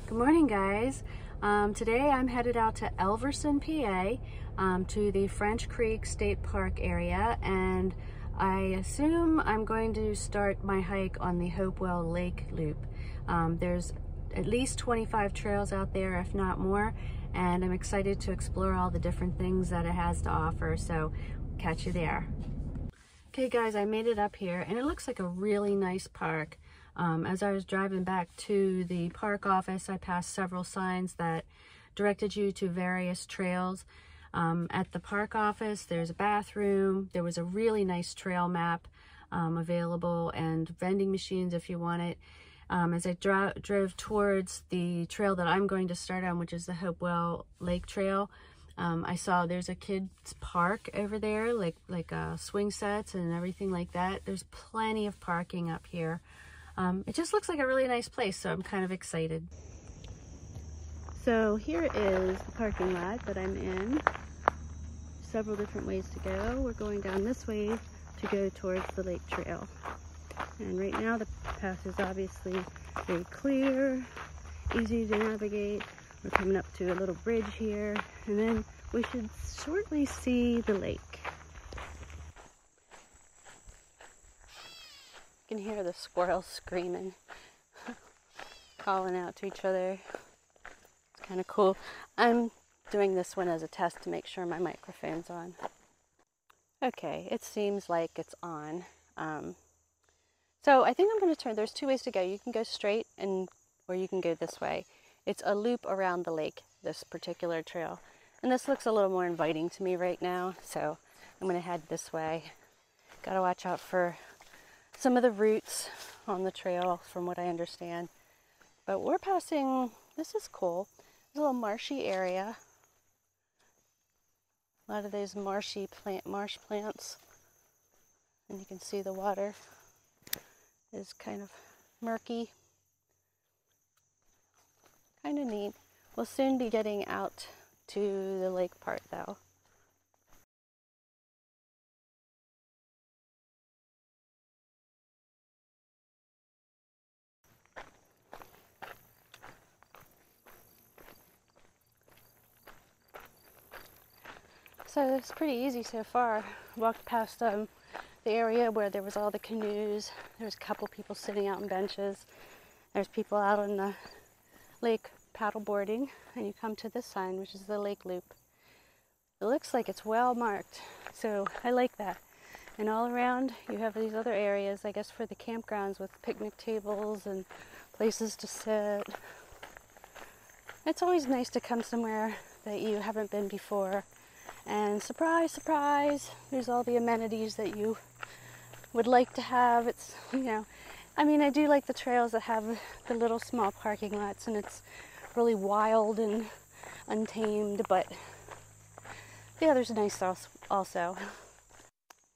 Good morning, guys. Today I'm headed out to Elverson, PA, to the French Creek State Park area, and I assume I'm going to start my hike on the Hopewell Lake Loop. There's at least 25 trails out there, if not more, and I'm excited to explore all the different things that it has to offer, so catch you there. Okay guys, I made it up here, and it looks like a really nice park. As I was driving back to the park office, I passed several signs that directed you to various trails. At the park office, there's a bathroom. There was a really nice trail map available and vending machines if you want it. As I drove towards the trail that I'm going to start on, which is the Hopewell Lake Trail, I saw there's a kids park over there, like swing sets and everything like that. There's plenty of parking up here. It just looks like a really nice place, so I'm kind of excited. So here is the parking lot that I'm in. Several different ways to go. We're going down this way to go towards the lake trail. And right now the path is obviously very clear, easy to navigate. We're coming up to a little bridge here, and then we should shortly see the lake. You can hear the squirrels screaming, calling out to each other. It's kind of cool. I'm doing this one as a test to make sure my microphone's on. Okay, it seems like it's on. So I think I'm going to turn. There's two ways to go. You can go straight or you can go this way. It's a loop around the lake, this particular trail. And this looks a little more inviting to me right now, so I'm going to head this way. Got to watch out for some of the roots on the trail, from what I understand. But we're passing, this is cool. There's a little marshy area. A lot of these marsh plants. And you can see the water is kind of murky. Kind of neat. We'll soon be getting out to the lake part though. So it's pretty easy so far. Walked past the area where there was all the canoes. There's a couple people sitting out on benches. There's people out on the lake paddleboarding, and you come to this sign, which is the lake loop. It looks like it's well marked, so I like that. And all around you have these other areas, I guess, for the campgrounds with picnic tables and places to sit. It's always nice to come somewhere that you haven't been before. And surprise, surprise, there's all the amenities that you would like to have. It's, you know, I mean, I do like the trails that have the little small parking lots, and it's really wild and untamed, but the others are nice also.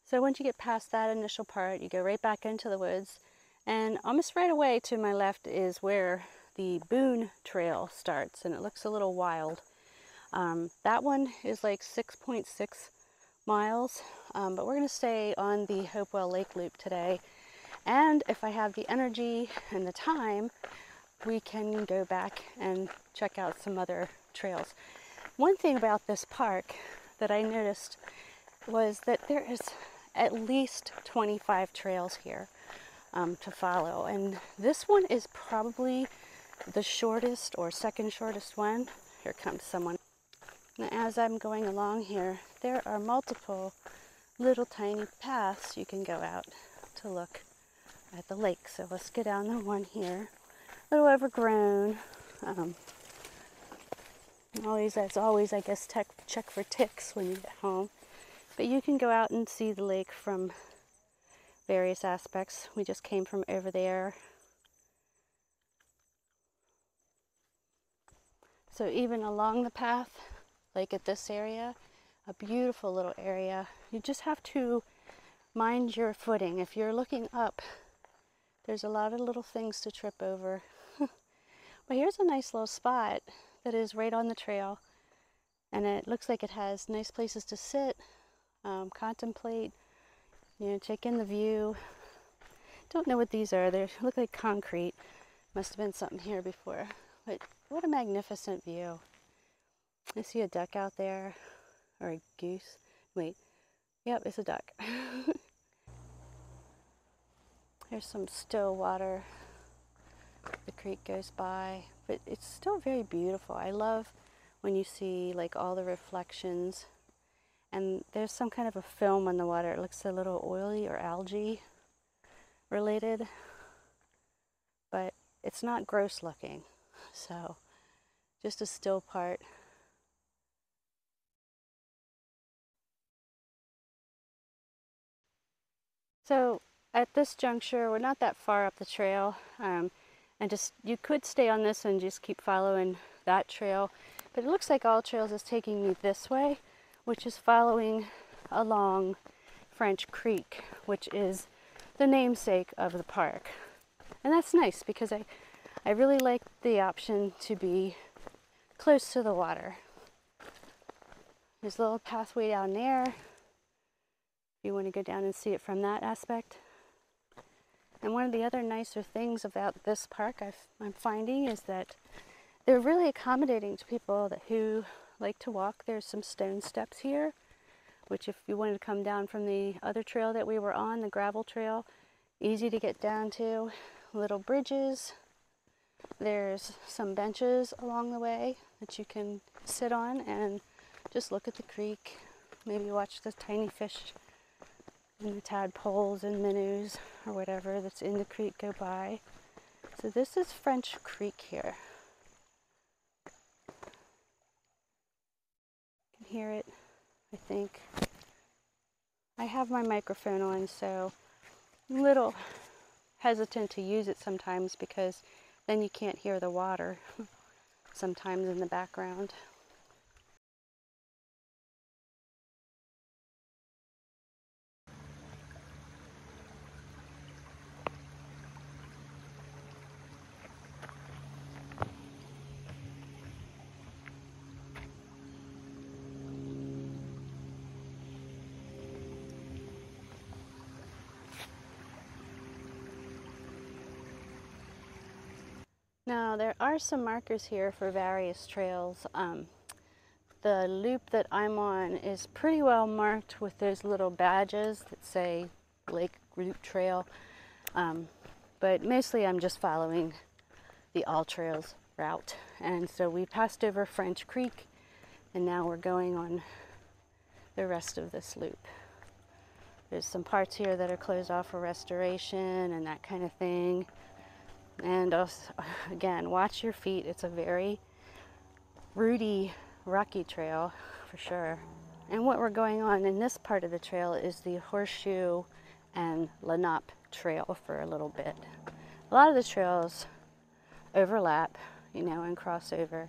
So once you get past that initial part, you go right back into the woods, and almost right away to my left is where the Boone Trail starts, and it looks a little wild. That one is like 6.6 miles, but we're going to stay on the Hopewell Lake Loop today. And if I have the energy and the time, we can go back and check out some other trails. One thing about this park that I noticed was that there is at least 25 trails here to follow. And this one is probably the shortest or second shortest one. Here comes someone. Now, as I'm going along here, there are multiple little tiny paths you can go out to look at the lake. So let's get down the one here. A little overgrown. As always, I guess, check for ticks when you get home. But you can go out and see the lake from various aspects. We just came from over there. So even along the path, like at this area, a beautiful little area. You just have to mind your footing. If you're looking up, there's a lot of little things to trip over. But here's a nice little spot that is right on the trail, and it looks like it has nice places to sit, contemplate, take in the view. Don't know what these are. They look like concrete. Must have been something here before. But what a magnificent view. I see a duck out there, or a goose. Wait, yep, it's a duck. There's some still water. The creek goes by, but it's still very beautiful. I love when you see like all the reflections, and there's some kind of a film on the water. It looks a little oily or algae related, but it's not gross looking. So just a still part. So at this juncture, we're not that far up the trail, and just you could stay on this and just keep following that trail, but it looks like AllTrails is taking me this way, which is following along French Creek, which is the namesake of the park. And that's nice because I really like the option to be close to the water. There's a little pathway down there if you want to go down and see it from that aspect. And one of the other nicer things about this park I'm finding is that they're really accommodating to people who like to walk. There's some stone steps here, which if you wanted to come down from the other trail that we were on, the gravel trail, easy to get down to. Little bridges. There's some benches along the way that you can sit on and just look at the creek, maybe watch the tiny fish and the tadpoles and minnows or whatever that's in the creek go by. So this is French Creek here. You can hear it, I think. I have my microphone on, so I'm a little hesitant to use it sometimes because then you can't hear the water sometimes in the background. Now there are some markers here for various trails. The loop that I'm on is pretty well marked with those little badges that say Lake Route Trail, but mostly I'm just following the AllTrails route. And so we passed over French Creek, and now we're going on the rest of this loop. There's some parts here that are closed off for restoration and that kind of thing. And also, again, watch your feet. It's a very rooty, rocky trail for sure. And what we're going on in this part of the trail is the Horseshoe and Lenape Trail for a little bit. A lot of the trails overlap, you know, and cross over.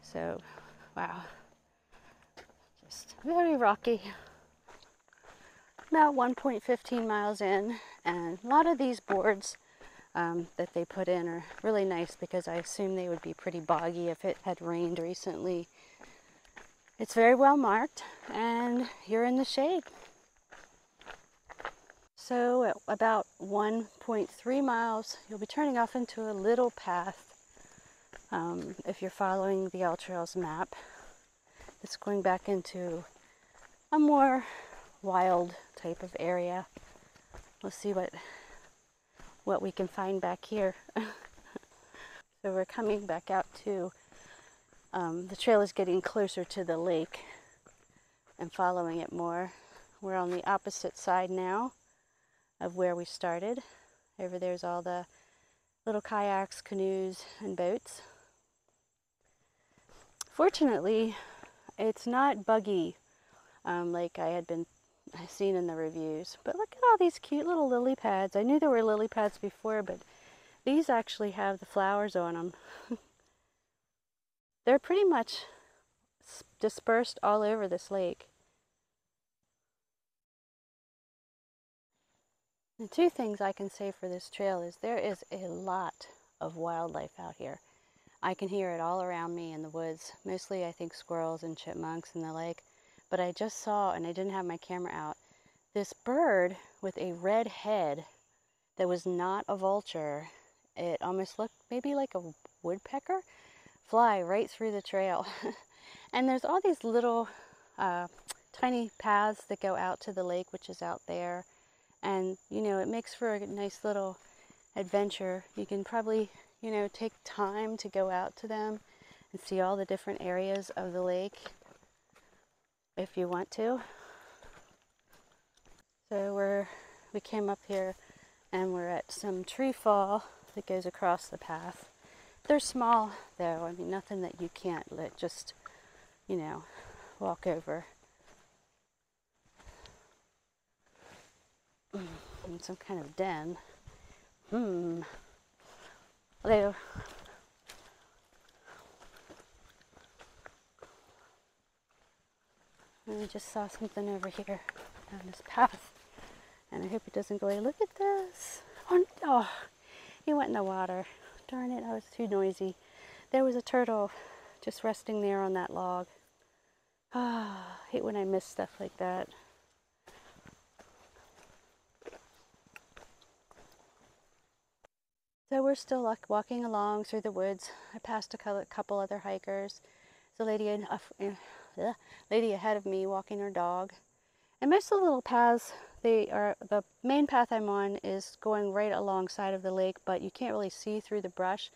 So, wow, just very rocky. About 1.15 miles in, and a lot of these boards that they put in are really nice because I assume they would be pretty boggy if it had rained recently. It's very well marked, and you're in the shade. So at about 1.3 miles, you'll be turning off into a little path. If you're following the AllTrails map, it's going back into a more wild type of area. We'll see what we can find back here. So we're coming back out to, the trail is getting closer to the lake and following it more. We're on the opposite side now of where we started. Over there's all the little kayaks, canoes, and boats. Fortunately, it's not buggy like I had been seen in the reviews. But look at all these cute little lily pads. I knew there were lily pads before, but these actually have the flowers on them. They're pretty much dispersed all over this lake. The two things I can say for this trail is there is a lot of wildlife out here. I can hear it all around me in the woods. Mostly I think squirrels and chipmunks and the like. But I just saw, and I didn't have my camera out, this bird with a red head that was not a vulture. It almost looked maybe like a woodpecker fly right through the trail. And there's all these little tiny paths that go out to the lake, which is out there. And, you know, it makes for a nice little adventure. You can probably, you know, take time to go out to them and see all the different areas of the lake if you want to. So we came up here and we're at some tree fall that goes across the path. They're small though, I mean nothing that you can't just, you know, walk over. In some kind of den. Hello. And I just saw something over here on this path. And I hope it doesn't go away. Look at this. Oh, he went in the water. Darn it, I was too noisy. There was a turtle just resting there on that log. Ah, I hate when I miss stuff like that. So we're still like walking along through the woods. I passed a couple other hikers. There's a lady ahead of me walking her dog. And most of the little paths, the main path I'm on is going right alongside of the lake, but you can't really see through the brush.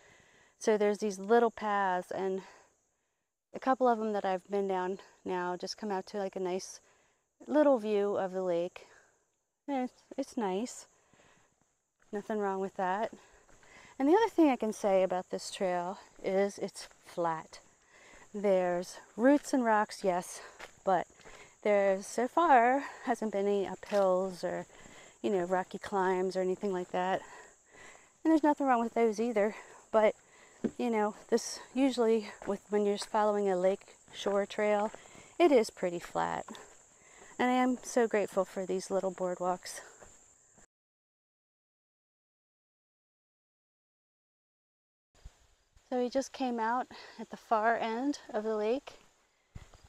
So there's these little paths, and a couple of them that I've been down now just come out to like a nice little view of the lake. And it's nice. Nothing wrong with that. And the other thing I can say about this trail is it's flat. There's roots and rocks, yes, but there so far hasn't been any uphills or, you know, rocky climbs or anything like that. And there's nothing wrong with those either. But, you know, this usually when you're just following a lake shore trail, it is pretty flat. And I am so grateful for these little boardwalks. So we just came out at the far end of the lake.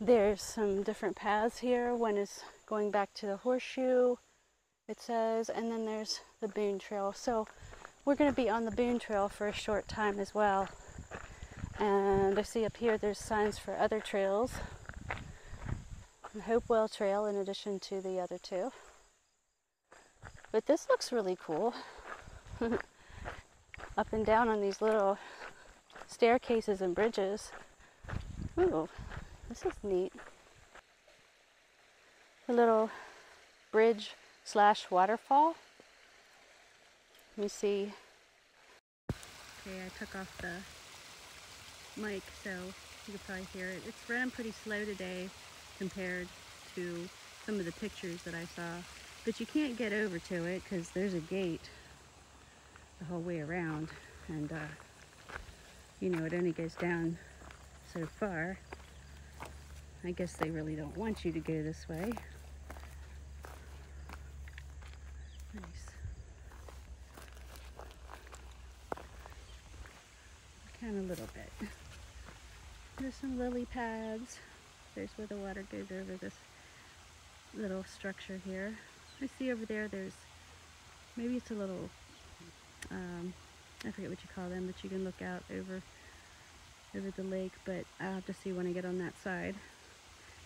There's some different paths here. One is going back to the horseshoe, it says, and then there's the Boone Trail. So we're going to be on the Boone Trail for a short time as well. And I see up here there's signs for other trails. The Hopewell Trail in addition to the other two. But this looks really cool. Up and down on these little staircases and bridges. Ooh, this is neat. A little bridge / waterfall. Let me see. Okay, I took off the mic so you could probably hear it. It's running pretty slow today compared to some of the pictures that I saw. But you can't get over to it because there's a gate the whole way around. And you know, it only goes down so far. I guess they really don't want you to go this way. Nice. Kind of a little bit. There's some lily pads. There's where the water goes over this little structure here. I see over there, there's, maybe it's a little, I forget what you call them, but you can look out over the lake, but I'll have to see when I get on that side.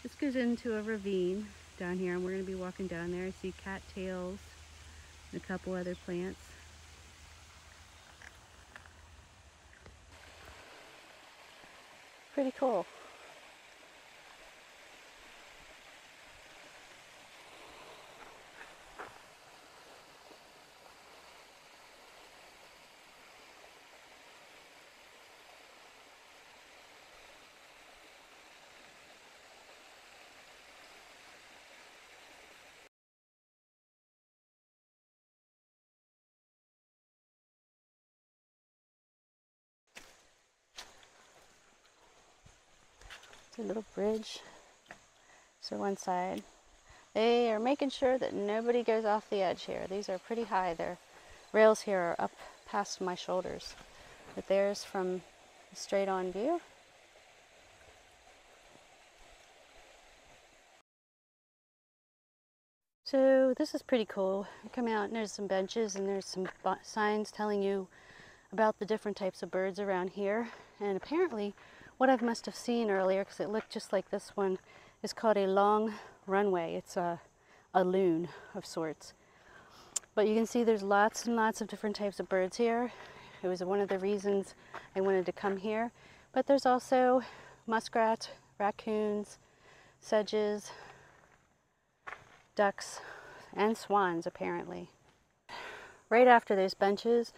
This goes into a ravine down here, and we're going to be walking down there. I see cattails and a couple other plants. Pretty cool. A little bridge. So one side. They are making sure that nobody goes off the edge here. These are pretty high. Their rails here are up past my shoulders. But there's from a straight on view. So this is pretty cool. You come out and there's some benches and there's some signs telling you about the different types of birds around here. And apparently what I must have seen earlier, because it looked just like this one, is called a long runway. It's a loon of sorts. But you can see there's lots and lots of different types of birds here. It was one of the reasons I wanted to come here. But there's also muskrats, raccoons, sedges, ducks, and swans apparently. Right after those benches,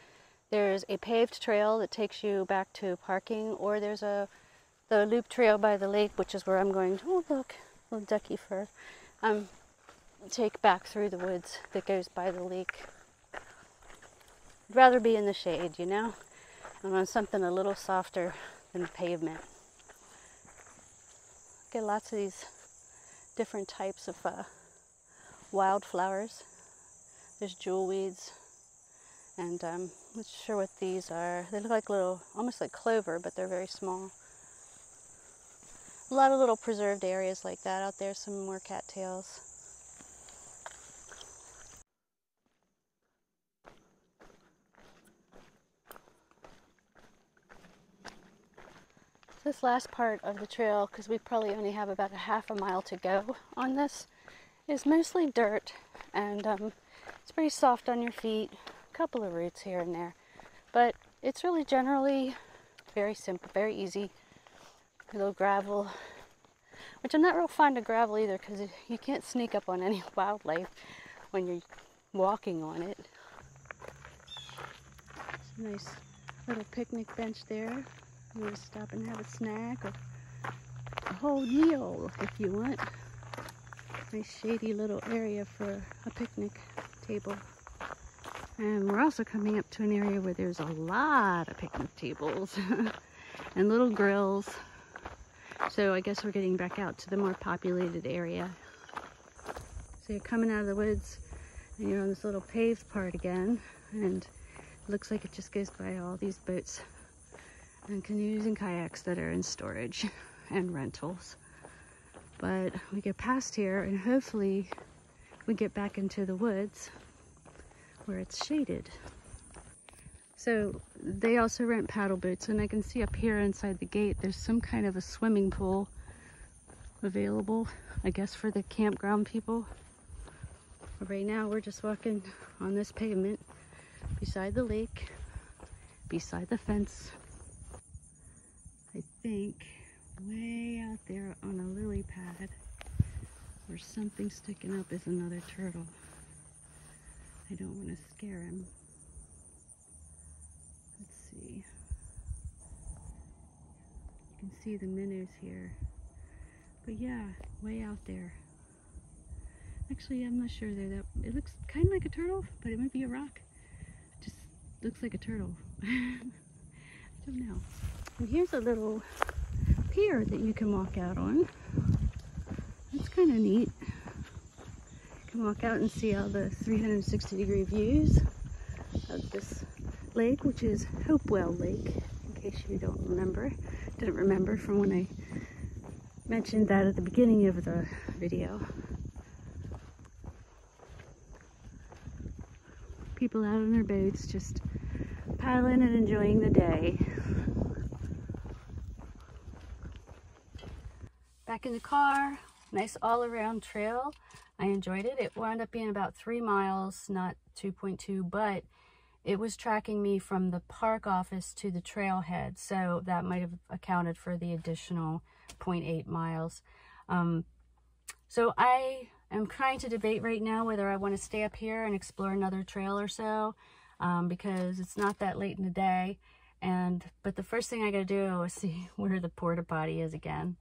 there's a paved trail that takes you back to parking, or there's the loop trail by the lake, which is where I'm going to, oh look, little ducky fur, take back through the woods that goes by the lake. I'd rather be in the shade, you know? I want something a little softer than the pavement. Get lots of these different types of wildflowers. There's jewelweeds, and I'm not sure what these are. They look like little, almost like clover, but they're very small. A lot of little preserved areas like that out there, some more cattails. This last part of the trail, because we probably only have about a half a mile to go on this, is mostly dirt, and it's pretty soft on your feet. A couple of roots here and there, but it's really generally very simple, very easy. A little gravel, which I'm not real fond of gravel either, because you can't sneak up on any wildlife when you're walking on it. It's a nice little picnic bench there. You want to stop and have a snack or a whole meal if you want. Nice shady little area for a picnic table. And we're also coming up to an area where there's a lot of picnic tables and little grills. So I guess we're getting back out to the more populated area. So you're coming out of the woods and you're on this little paved part again, and it looks like it just goes by all these boats and canoes and kayaks that are in storage and rentals. But we get past here and hopefully we get back into the woods where it's shaded. So they also rent paddle boats, and I can see up here inside the gate there's some kind of a swimming pool available, I guess for the campground people. But right now we're just walking on this pavement beside the lake, beside the fence. I think way out there on a lily pad where something sticking up is another turtle. I don't want to scare him. Let's see. You can see the minnows here. But yeah, way out there. Actually, I'm not sure they're that. It looks kind of like a turtle, but it might be a rock. It just looks like a turtle. I don't know. And here's a little pier that you can walk out on. That's kind of neat. You can walk out and see all the 360-degree views of this lake, which is Hopewell Lake, in case you didn't remember from when I mentioned that at the beginning of the video. People out on their boats just paddling and enjoying the day. Back in the car, nice all-around trail. I enjoyed it. It wound up being about 3 miles, not 2.2, but it was tracking me from the park office to the trailhead, so that might have accounted for the additional 0.8 miles. So I am trying to debate right now whether I want to stay up here and explore another trail or so, because it's not that late in the day. But the first thing I gotta do is see where the porta potty is again.